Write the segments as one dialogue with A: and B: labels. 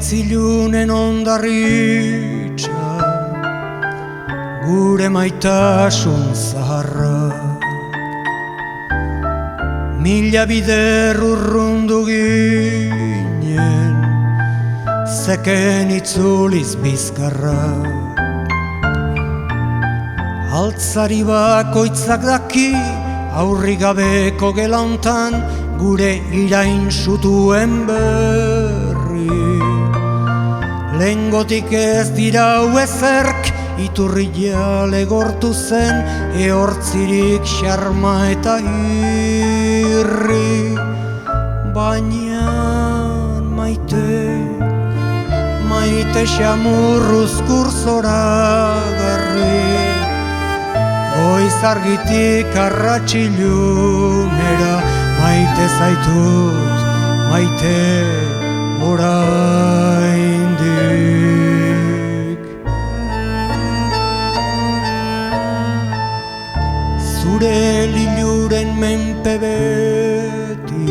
A: Zortzilunen ondarritxa, gure maitasun zaharra. Mila bider urrundu ginen, zeken itzuliz bizkarra. Altzari bakoitzak daki, aurri gabeko gelantan, gure irain zutuen berri. Lehengotik ez dirau ezerk, iturri jale gortu zen, ehortzirik xarma eta irri. Baina maite xamurruzkur zoragarri. Goiz argitik arratsilunera, maite zaitut, maite oraindik. Zure liluren menpe beti,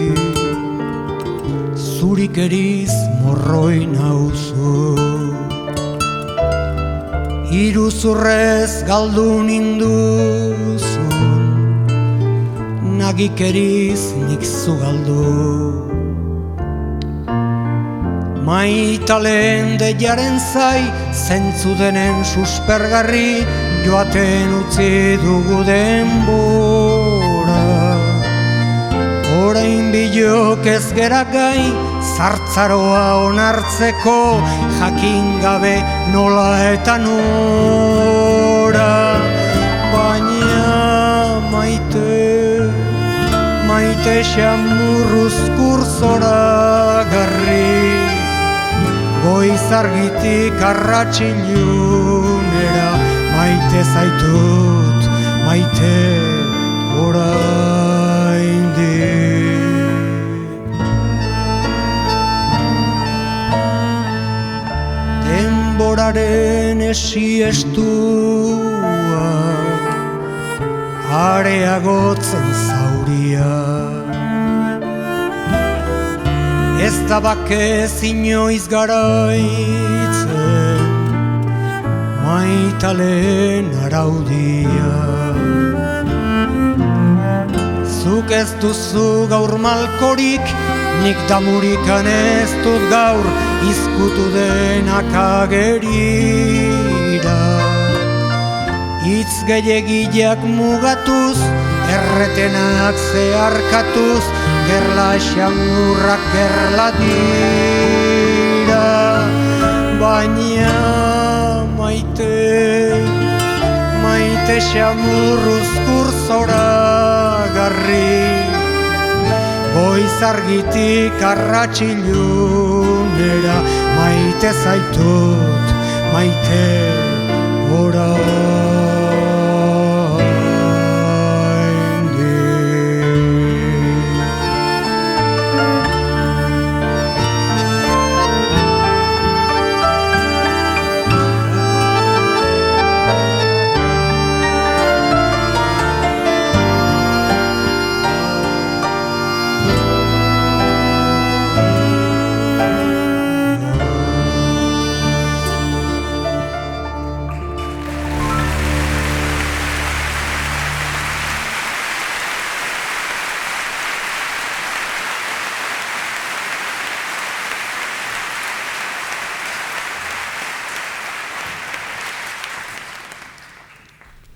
A: zurik eriz morroi nauzu. Iruzurrez galdu ninduzun, nagik eriz nik zu galdu. Maitalen deiaren zai, zentzu denen suspergarri, joaten utzi dugu denbora. Orain bilok ez gera gai, zartzaroa onartzeko, jakin gabe nola eta nora. Baina maite xamurruzkur zoragarri. Goiz argitik arratsilunera, maite zaitut, maite oraindik. Denboraren esiestuak areagotzen zauria. Ez da bakez inoiz garaitzen maitalen araudia. Zuk ez duzu gaur malkorik, nik damurikan ez dut gaur, izkutu denak agerira. Hitz gehiagiak mugatuz, erretenak zeharkatuz, gerla xamurrak gerla dira. Baina maite xamurruzkur zoragarri. Goiz argitik arratsilunera, maite zaitut, maite oraindik.